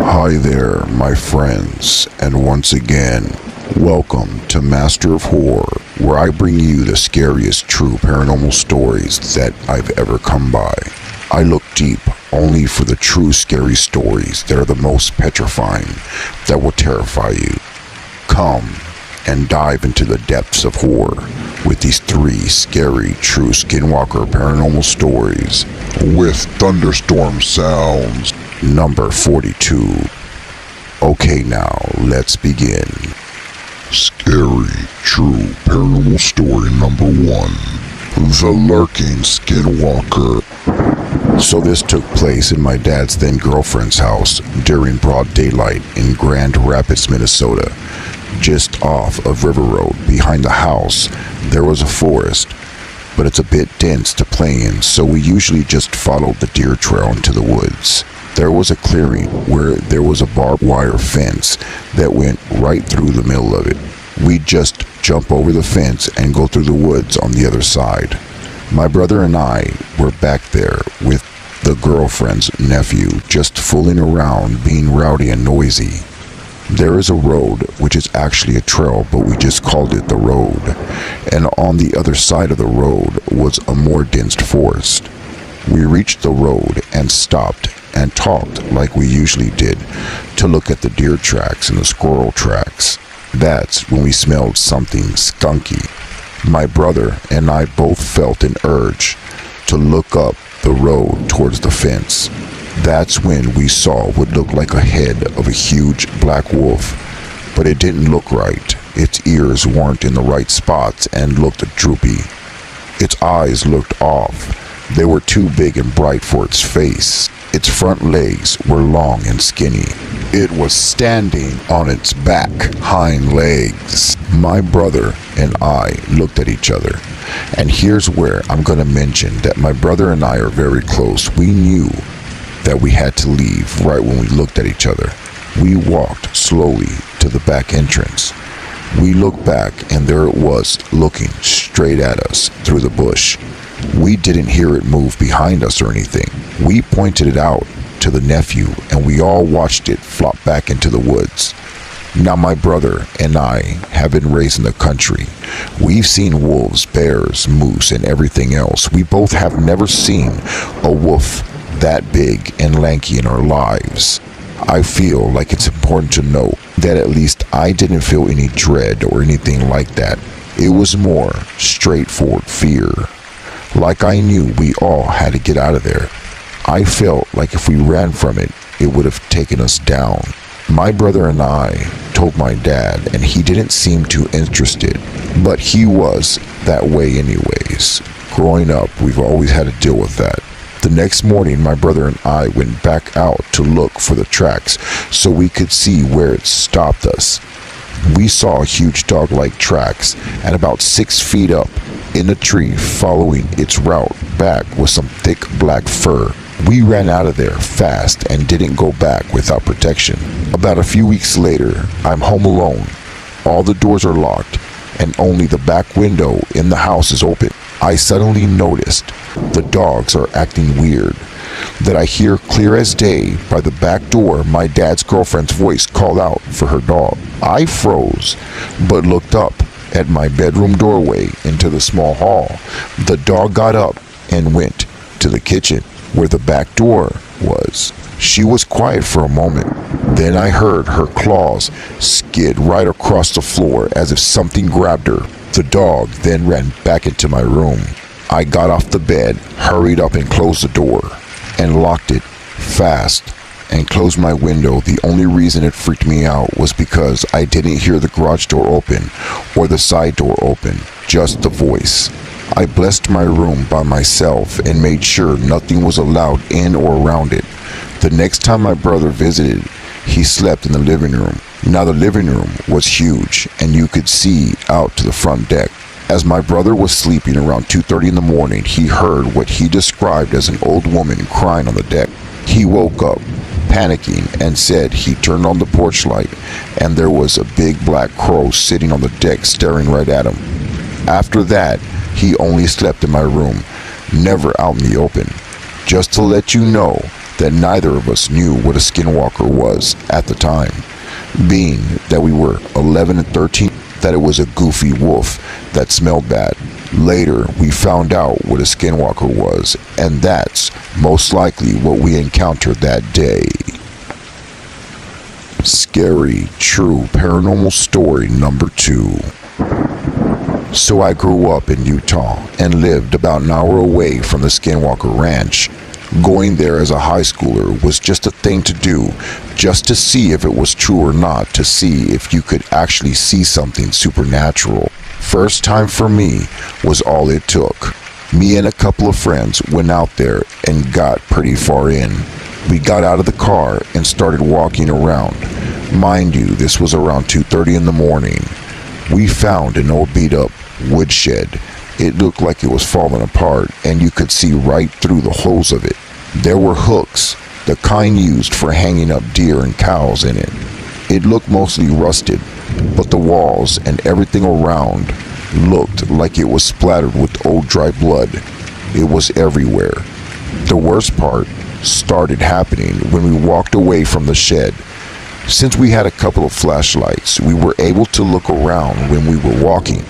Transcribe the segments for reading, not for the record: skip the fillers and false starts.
Hi there, my friends, and once again, welcome to Master of Horror, where I bring you the scariest true paranormal stories that I've ever come by. I look deep only for the true scary stories that are the most petrifying, that will terrify you. Come and dive into the depths of horror with these three scary true skinwalker paranormal stories with Thunderstorm sounds. Number 42. Okay, now let's begin. Scary true paranormal story number 1. The Lurking Skinwalker. So this took place in my dad's then girlfriend's house during broad daylight in Grand Rapids, Minnesota. Just off of River Road, behind the house, there was a forest, but it's a bit dense to play in, so we usually just followed the deer trail into the woods. There was a clearing where there was a barbed wire fence that went right through the middle of it. We'd just jump over the fence and go through the woods on the other side. My brother and I were back there with the girlfriend's nephew, just fooling around, being rowdy and noisy. There is a road, which is actually a trail, but we just called it the road. And on the other side of the road was a more dense forest. We reached the road and stopped and talked like we usually did to look at the deer tracks and the squirrel tracks. That's when we smelled something skunky. My brother and I both felt an urge to look up the road towards the fence. That's when we saw what looked like a head of a huge black wolf, but it didn't look right. Its ears weren't in the right spots and looked droopy. Its eyes looked off. They were too big and bright for its face. Its front legs were long and skinny. It was standing on its back hind legs. My brother and I looked at each other. And here's where I'm going to mention that my brother and I are very close. We knew that we had to leave right when we looked at each other. We walked slowly to the back entrance. We looked back and there it was, looking straight at us through the bush. We didn't hear it move behind us or anything. We pointed it out to the nephew and we all watched it flop back into the woods. Now my brother and I have been raised in the country. We've seen wolves, bears, moose, and everything else. We both have never seen a wolf that big and lanky in our lives. I feel like it's important to note that at least I didn't feel any dread or anything like that. It was more straightforward fear. Like I knew we all had to get out of there. I felt like if we ran from it, it would have taken us down. My brother and I told my dad, and he didn't seem too interested, but he was that way anyways. Growing up, we've always had to deal with that. The next morning, my brother and I went back out to look for the tracks so we could see where it stopped us. We saw huge dog-like tracks and about 6 feet up in a tree following its route back with some thick black fur. We ran out of there fast and didn't go back without protection. About a few weeks later, I'm home alone. All the doors are locked and only the back window in the house is open. I suddenly noticed the dogs are acting weird. That I hear clear as day by the back door my dad's girlfriend's voice called out for her dog. I froze, but looked up at my bedroom doorway into the small hall. The dog got up and went to the kitchen where the back door was. She was quiet for a moment. Then I heard her claws skid right across the floor as if something grabbed her. The dog then ran back into my room. I got off the bed, hurried up and closed the door, and locked it fast and closed my window. The only reason it freaked me out was because I didn't hear the garage door open or the side door open, just the voice. I blessed my room by myself and made sure nothing was allowed in or around it. The next time my brother visited, he slept in the living room. Now the living room was huge and you could see out to the front deck. As my brother was sleeping around 2:30 in the morning, he heard what he described as an old woman crying on the deck. He woke up, panicking, and said he turned on the porch light and there was a big black crow sitting on the deck staring right at him. After that, he only slept in my room, never out in the open. Just to let you know that neither of us knew what a skinwalker was at the time, being that we were 11 and 13, that it was a goofy wolf that smelled bad. Later, we found out what a skinwalker was, and that's most likely what we encountered that day. Scary, true paranormal story number 2. So I grew up in Utah and lived about an hour away from the Skinwalker Ranch. Going there as a high schooler was just a thing to do, just to see if it was true or not, to see if you could actually see something supernatural. First time for me was all it took. Me and a couple of friends went out there and got pretty far in. We got out of the car and started walking around. Mind you, this was around 2:30 in the morning. We found an old beat-up woodshed. It looked like it was falling apart, and you could see right through the holes of it. There were hooks, the kind used for hanging up deer and cows in it. It looked mostly rusted, but the walls and everything around looked like it was splattered with old dry blood. It was everywhere. The worst part started happening when we walked away from the shed. Since we had a couple of flashlights, we were able to look around when we were walking.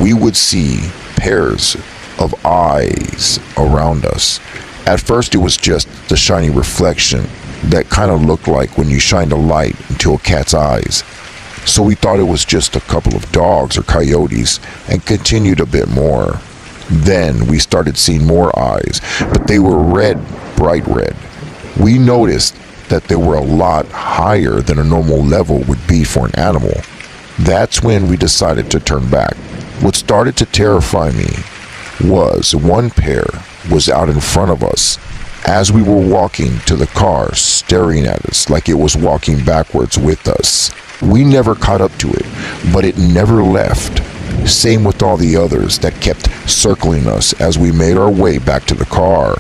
We would see pairs of eyes around us. At first it was just the shiny reflection that kind of looked like when you shined a light into a cat's eyes. So we thought it was just a couple of dogs or coyotes and continued a bit more. Then we started seeing more eyes, but they were red, bright red. We noticed that they were a lot higher than a normal level would be for an animal. That's when we decided to turn back. What started to terrify me was one pair was out in front of us as we were walking to the car, staring at us like it was walking backwards with us. We never caught up to it, but it never left. Same with all the others that kept circling us as we made our way back to the car.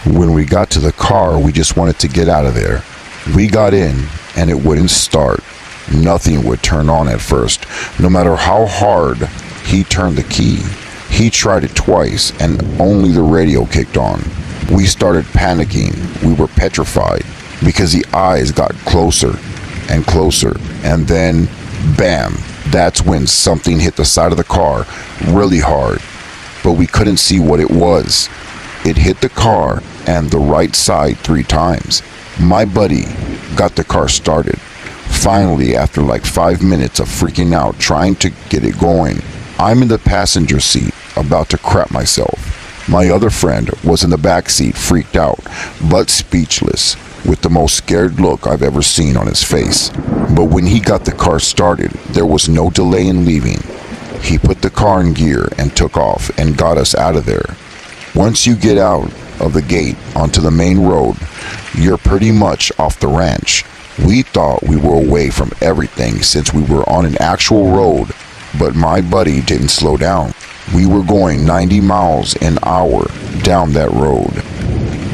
When we got to the car, we just wanted to get out of there. We got in and it wouldn't start. Nothing would turn on at first, no matter how hard he turned the key. He tried it twice and only the radio kicked on. We started panicking. We were petrified because the eyes got closer and closer, and then bam, that's when something hit the side of the car really hard, but we couldn't see what it was. It hit the car and the right side 3 times. My buddy got the car started. Finally, after like 5 minutes of freaking out trying to get it going, I'm in the passenger seat about to crap myself. My other friend was in the back seat, freaked out but speechless, with the most scared look I've ever seen on his face. But when he got the car started, there was no delay in leaving. He put the car in gear and took off and got us out of there. Once you get out of the gate onto the main road, you're pretty much off the ranch. We thought we were away from everything since we were on an actual road, but my buddy didn't slow down. We were going 90 miles an hour down that road,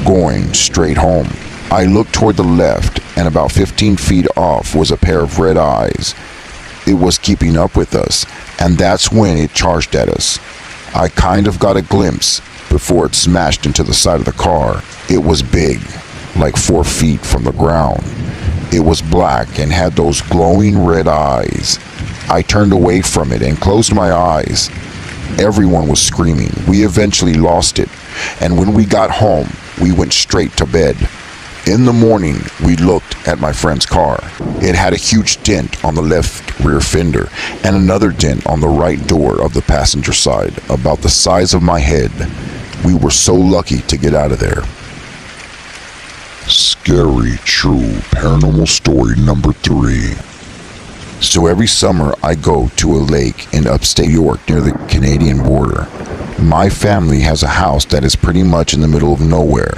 going straight home. I looked toward the left, and about 15 feet off was a pair of red eyes. It was keeping up with us, and that's when it charged at us. I kind of got a glimpse before it smashed into the side of the car. It was big, like 4 feet from the ground. It was black and had those glowing red eyes. I turned away from it and closed my eyes. Everyone was screaming. We eventually lost it, and when we got home, we went straight to bed. In the morning, we looked at my friend's car. It had a huge dent on the left rear fender and another dent on the right door of the passenger side, about the size of my head. We were so lucky to get out of there. Scary, true paranormal story number 3. So every summer I go to a lake in upstate New York near the Canadian border. My family has a house that is pretty much in the middle of nowhere.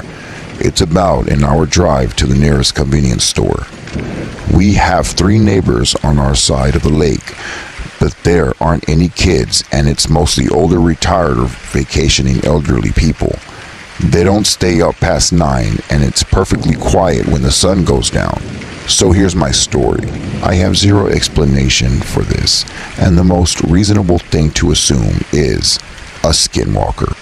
It's about an hour drive to the nearest convenience store. We have 3 neighbors on our side of the lake, but there aren't any kids, and it's mostly older, retired, or vacationing elderly people. They don't stay up past 9, and it's perfectly quiet when the sun goes down. So here's my story. I have zero explanation for this, and the most reasonable thing to assume is a skinwalker.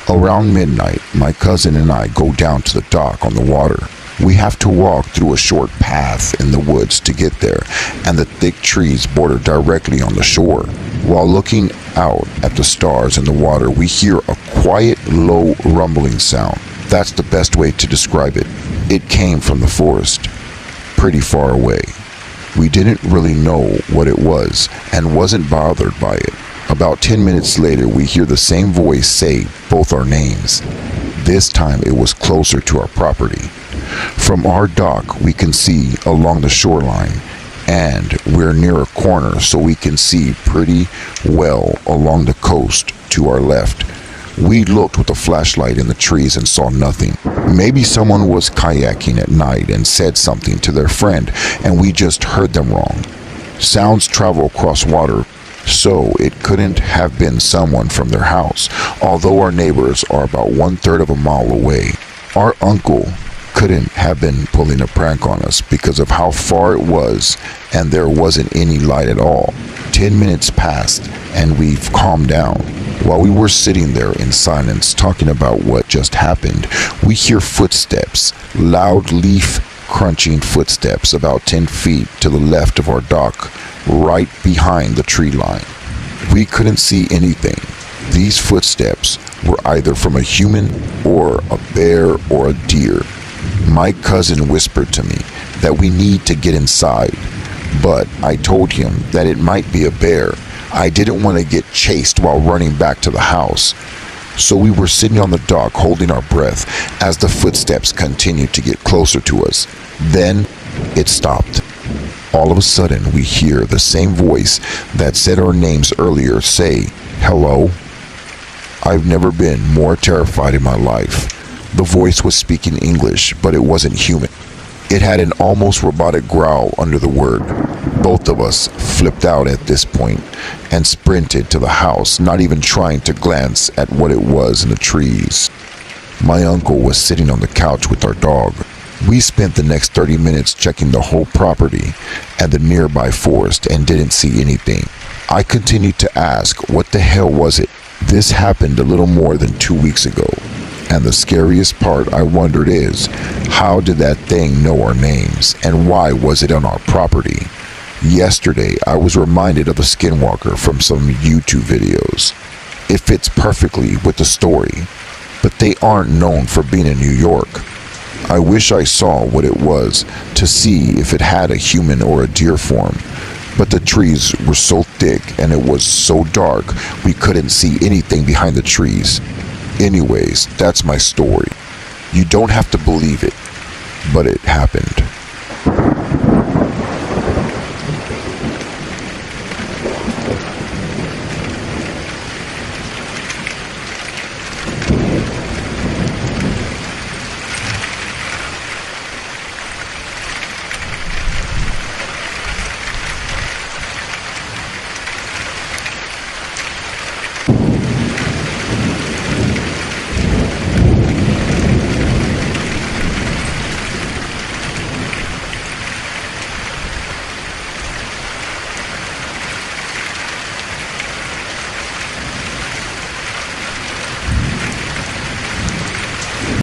Around midnight, my cousin and I go down to the dock on the water. We have to walk through a short path in the woods to get there, and the thick trees border directly on the shore. While looking out at the stars in the water, we hear a quiet, low rumbling sound. That's the best way to describe it. It came from the forest, pretty far away. We didn't really know what it was and wasn't bothered by it. About 10 minutes later, we hear the same voice say both our names. This time it was closer to our property. From our dock, we can see along the shoreline, and we're near a corner, so we can see pretty well along the coast to our left. We looked with a flashlight in the trees and saw nothing. Maybe someone was kayaking at night and said something to their friend, and we just heard them wrong. Sounds travel across water, so it couldn't have been someone from their house, although our neighbors are about 1/3 of a mile away. Our uncle couldn't have been pulling a prank on us because of how far it was, and there wasn't any light at all. 10 minutes passed and we've calmed down. While we were sitting there in silence talking about what just happened, we hear footsteps, loud leaf crunching footsteps about 10 feet to the left of our dock, right behind the tree line. We couldn't see anything. These footsteps were either from a human or a bear or a deer. My cousin whispered to me that we need to get inside, but I told him that it might be a bear. I didn't want to get chased while running back to the house. So we were sitting on the dock holding our breath as the footsteps continued to get closer to us. Then it stopped. All of a sudden we hear the same voice that said our names earlier say, "Hello." I've never been more terrified in my life. The voice was speaking English, but it wasn't human. It had an almost robotic growl under the word. Both of us flipped out at this point and sprinted to the house, not even trying to glance at what it was in the trees. My uncle was sitting on the couch with our dog. We spent the next 30 minutes checking the whole property and the nearby forest and didn't see anything. I continued to ask, what the hell was it? This happened a little more than 2 weeks ago. And the scariest part, I wondered, is how did that thing know our names and why was it on our property? Yesterday, I was reminded of a skinwalker from some YouTube videos. It fits perfectly with the story, but they aren't known for being in New York. I wish I saw what it was to see if it had a human or a deer form, but the trees were so thick and it was so dark we couldn't see anything behind the trees. Anyways, that's my story. You don't have to believe it, but it happened.